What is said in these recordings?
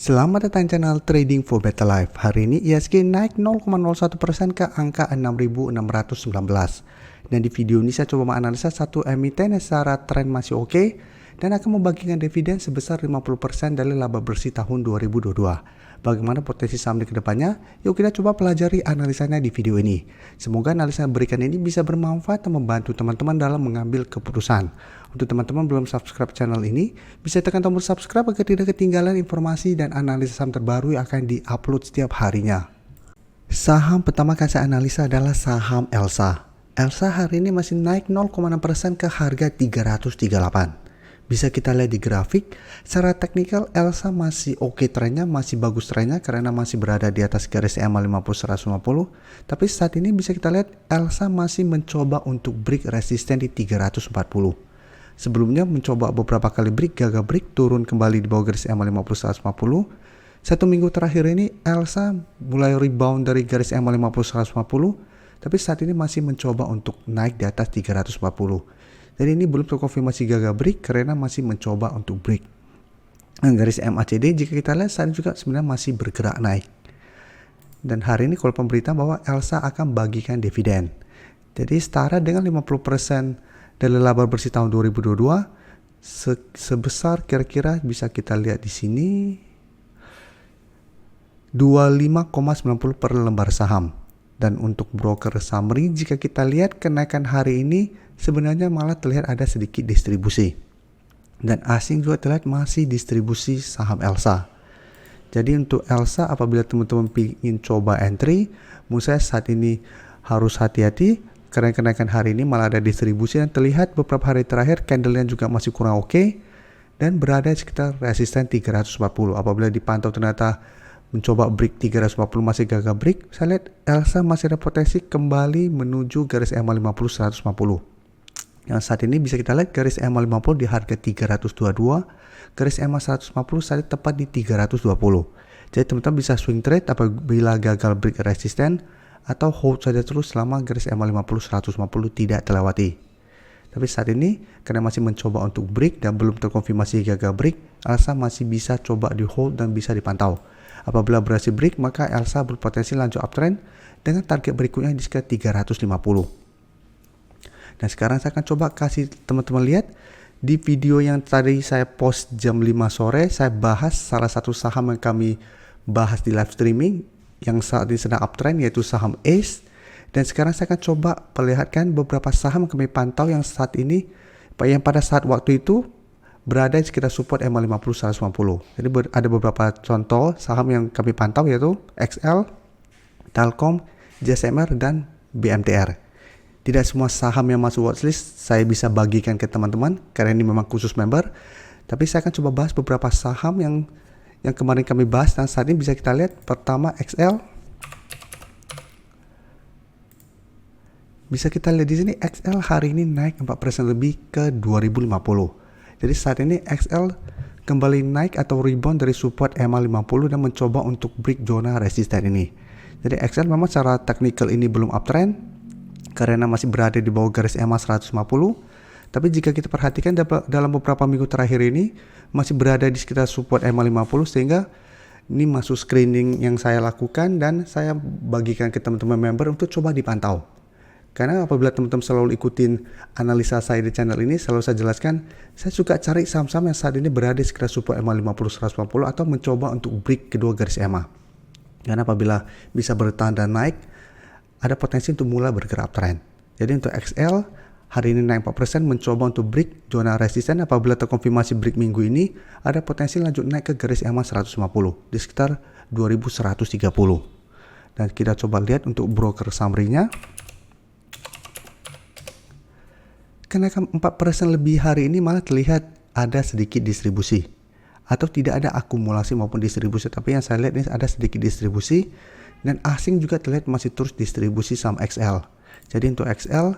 Selamat datang channel Trading for Better Life. Hari ini IHSG naik 0,01% ke angka 6.619. Dan di video ini saya coba menganalisa satu emiten yang secara tren masih oke dan akan membagikan dividen sebesar 50% dari laba bersih tahun 2022. Bagaimana potensi saham di kedepannya? Yuk kita coba pelajari analisanya di video ini. Semoga analisa yang berikan ini bisa bermanfaat dan membantu teman-teman dalam mengambil keputusan. Untuk teman-teman belum subscribe channel ini, bisa tekan tombol subscribe agar tidak ketinggalan informasi dan analisa saham terbaru yang akan diupload setiap harinya. Saham pertama yang saya analisa adalah saham Elsa. Elsa hari ini masih naik 0,6% ke harga 338. Bisa kita lihat di grafik, secara teknikal Elsa masih oke trennya, masih bagus trennya karena masih berada di atas garis EMA 50-150. Tapi saat ini bisa kita lihat Elsa masih mencoba untuk break resisten di 340. Sebelumnya mencoba beberapa kali break, gagal break, turun kembali di bawah garis EMA 50-150. Satu minggu terakhir ini Elsa mulai rebound dari garis EMA 50-150. Tapi saat ini masih mencoba untuk naik di atas 340. Jadi ini belum terkonfirmasi gagal break karena masih mencoba untuk break. Garis MACD jika kita lihat saat ini juga sebenarnya masih bergerak naik. Dan hari ini kalau pemberitahuan bahwa Elsa akan bagikan dividen. Jadi setara dengan 50% dari laba bersih tahun 2022 sebesar kira-kira bisa kita lihat di sini 25,90 per lembar saham. Dan untuk broker summary jika kita lihat kenaikan hari ini sebenarnya malah terlihat ada sedikit distribusi. Dan asing juga terlihat masih distribusi saham Elsa. Jadi untuk Elsa apabila teman-teman ingin coba entry, menurut saya saat ini harus hati-hati karena kenaikan hari ini malah ada distribusi dan terlihat beberapa hari terakhir candle-nya juga masih kurang oke dan berada di sekitar resisten 340. Apabila dipantau ternyata mencoba break 340 masih gagal break, saya lihat Elsa masih ada potensi kembali menuju garis EMA 50-150. Yang saat ini bisa kita lihat garis EMA 50 di harga 322, garis EMA 150 saat ini tepat di 320. Jadi teman-teman bisa swing trade apabila gagal break resisten atau hold saja terus selama garis EMA 50-150 tidak terlewati. Tapi saat ini karena masih mencoba untuk break dan belum terkonfirmasi gagal break, Elsa masih bisa coba di hold dan bisa dipantau. Apabila berhasil break, maka Elsa berpotensi lanjut uptrend dengan target berikutnya di sekitar 350. Dan sekarang saya akan coba kasih teman-teman lihat di video yang tadi saya post jam 5 sore, saya bahas salah satu saham yang kami bahas di live streaming yang saat ini sedang uptrend yaitu saham ACE. Dan sekarang saya akan coba perlihatkan beberapa saham yang kami pantau yang saat ini, yang pada saat waktu itu berada di sekitar support EMA 50-150. Jadi ada beberapa contoh saham yang kami pantau yaitu XL, Telkom, JSMR, dan BMTR. Tidak semua saham yang masuk watchlist saya bisa bagikan ke teman-teman karena ini memang khusus member. Tapi saya akan coba bahas beberapa saham yang kemarin kami bahas dan saat ini bisa kita lihat. Pertama XL. Bisa kita lihat di sini XL hari ini naik 4% lebih ke 2050. Jadi saat ini XL kembali naik atau rebound dari support EMA 50 dan mencoba untuk break zona resisten ini. Jadi XL memang secara teknikal ini belum uptrend karena masih berada di bawah garis EMA 150. Tapi jika kita perhatikan dalam beberapa minggu terakhir ini masih berada di sekitar support EMA 50 sehingga ini masuk screening yang saya lakukan dan saya bagikan ke teman-teman member untuk coba dipantau. Karena apabila teman-teman selalu ikutin analisa saya di channel ini, selalu saya jelaskan, saya suka cari saham-saham yang saat ini berada di sekitar support EMA 50-150 atau mencoba untuk break kedua garis EMA. Karena apabila bisa bertahan dan naik, ada potensi untuk mulai bergerak uptrend. Jadi untuk XL, hari ini naik 4% mencoba untuk break zona resisten. Apabila terkonfirmasi break minggu ini, ada potensi lanjut naik ke garis EMA 150 di sekitar 2130. Dan kita coba lihat untuk broker summary-nya. Kenaikan 4% lebih hari ini malah terlihat ada sedikit distribusi atau tidak ada akumulasi maupun distribusi, tapi yang saya lihat ini ada sedikit distribusi dan asing juga terlihat masih terus distribusi saham XL. Jadi untuk XL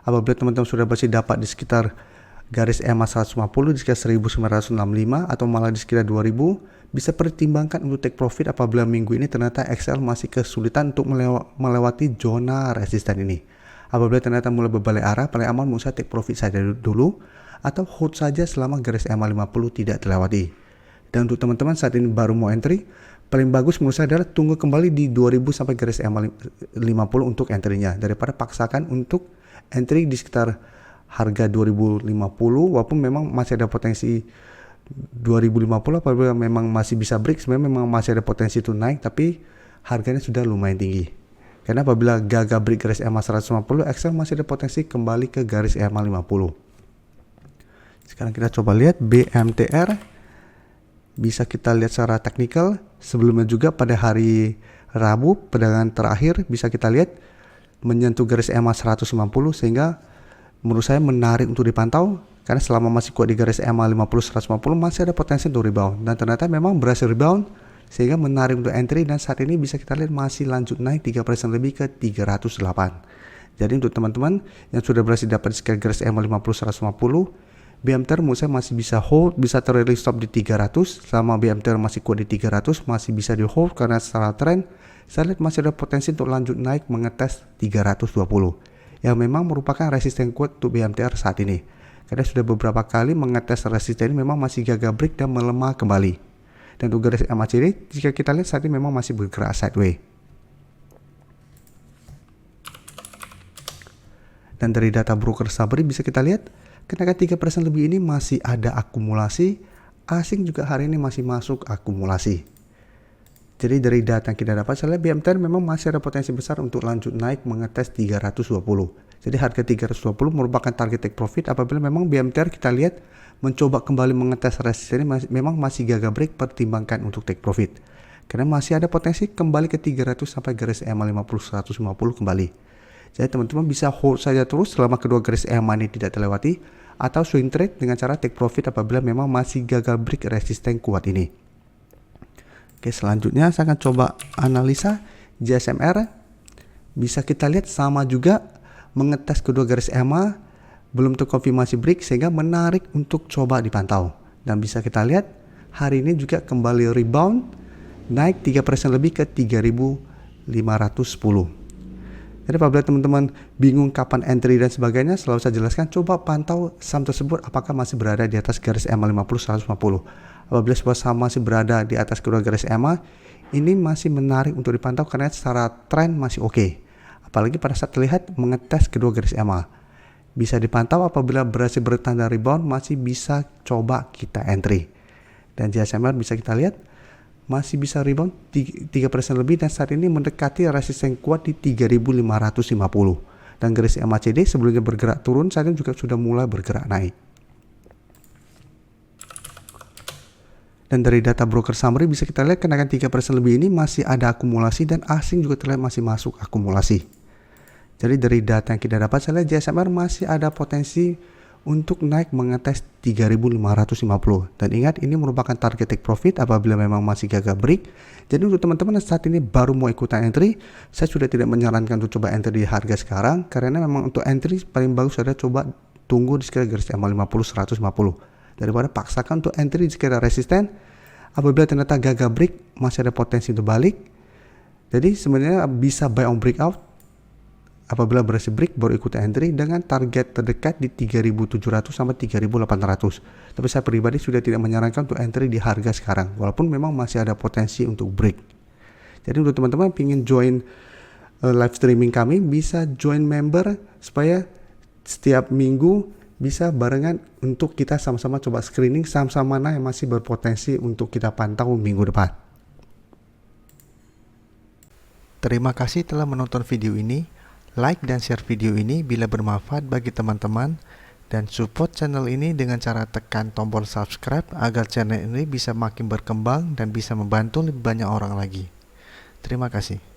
apabila teman-teman sudah berhasil dapat di sekitar garis EMA 150 di sekitar 1965 atau malah di sekitar 2000, bisa pertimbangkan untuk take profit apabila minggu ini ternyata XL masih kesulitan untuk melewati zona resisten ini. Apabila ternyata mulai berbalik arah, paling aman menurut saya take profit saja dulu atau hold saja selama garis EMA 50 tidak terlewati. Dan untuk teman-teman saat ini baru mau entry, paling bagus menurut saya adalah tunggu kembali di 2000 sampai garis EMA 50 untuk entry-nya, daripada paksakan untuk entry di sekitar harga 2050, walaupun memang masih ada potensi 2050 apabila memang masih bisa break, sebenarnya memang masih ada potensi itu naik, tapi harganya sudah lumayan tinggi. Karena apabila gagal break garis EMA 150, XL masih ada potensi kembali ke garis EMA 50. Sekarang kita coba lihat BMTR. Bisa kita lihat secara teknikal, sebelumnya juga pada hari Rabu perdagangan terakhir bisa kita lihat menyentuh garis EMA 150, sehingga menurut saya menarik untuk dipantau karena selama masih kuat di garis EMA 50-150 masih ada potensi untuk rebound, dan ternyata memang berhasil rebound sehingga menarik untuk entry, dan saat ini bisa kita lihat masih lanjut naik 3% lebih ke 308. Jadi untuk teman-teman yang sudah berhasil dapat di garis EMA 50-150, BMTR menurut saya masih bisa hold, bisa trailing stop di 300. Selama BMTR masih kuat di 300, masih bisa di hold karena secara tren saya lihat masih ada potensi untuk lanjut naik mengetes 320 yang memang merupakan resisten kuat untuk BMTR saat ini. Karena sudah beberapa kali mengetes resisten ini memang masih gagal break dan melemah kembali. Dan untuk garis MACD jika kita lihat saat ini memang masih bergerak sideways. Dan dari data broker Sabri bisa kita lihat kenaikan 3% lebih ini masih ada akumulasi, asing juga hari ini masih masuk akumulasi. Jadi dari data yang kita dapat, saya lihat BMTR memang masih ada potensi besar untuk lanjut naik mengetes 320. Jadi harga 320 merupakan target take profit apabila memang BMTR kita lihat mencoba kembali mengetes resisten ini memang masih gagal break, pertimbangkan untuk take profit. Karena masih ada potensi kembali ke 300 sampai garis EMA 50-150 kembali. Jadi teman-teman bisa hold saja terus selama kedua garis EMA ini tidak terlewati, atau swing trade dengan cara take profit apabila memang masih gagal break resisten kuat ini. Oke, selanjutnya saya akan coba analisa JSMR. Bisa kita lihat sama juga mengetes kedua garis EMA, belum terkonfirmasi break sehingga menarik untuk coba dipantau. Dan bisa kita lihat hari ini juga kembali rebound, naik 3% lebih ke 3.510. Jadi apabila teman-teman bingung kapan entry dan sebagainya, selalu saya jelaskan, coba pantau saham tersebut apakah masih berada di atas garis EMA 50-150. Apabila sebuah saham masih berada di atas kedua garis EMA, ini masih menarik untuk dipantau karena secara tren masih oke. Apalagi pada saat terlihat mengetes kedua garis EMA. Bisa dipantau apabila berhasil bertanda rebound, masih bisa coba kita entry. Dan JSMR bisa kita lihat masih bisa rebound 3% lebih dan saat ini mendekati resisten kuat di 3.550. Dan garis MACD sebelumnya bergerak turun, saat ini juga sudah mulai bergerak naik. Dan dari data broker summary bisa kita lihat kenaikan 3% lebih ini masih ada akumulasi dan asing juga terlihat masih masuk akumulasi. Jadi dari data yang kita dapat, saya lihat JSMR masih ada potensi untuk naik mengetes 3.550. Dan ingat, ini merupakan target take profit apabila memang masih gagal break. Jadi untuk teman-teman yang saat ini baru mau ikutan entry, saya sudah tidak menyarankan untuk coba entry di harga sekarang, karena memang untuk entry paling bagus adalah coba tunggu di sekitar garis EMA 50-150 daripada paksakan untuk entry di sekitar resisten. Apabila ternyata gagal break, masih ada potensi untuk balik. Jadi sebenarnya bisa buy on breakout. Apabila berhasil break baru ikut entry dengan target terdekat di 3.700 sampai 3.800. Tapi saya pribadi sudah tidak menyarankan untuk entry di harga sekarang, walaupun memang masih ada potensi untuk break. Jadi untuk teman-teman ingin join live streaming kami, bisa join member supaya setiap minggu bisa barengan untuk kita sama-sama coba screening saham-saham mana yang masih berpotensi untuk kita pantau minggu depan. Terima kasih telah menonton video ini. Like dan share video ini bila bermanfaat bagi teman-teman, dan support channel ini dengan cara tekan tombol subscribe agar channel ini bisa makin berkembang dan bisa membantu lebih banyak orang lagi. Terima kasih.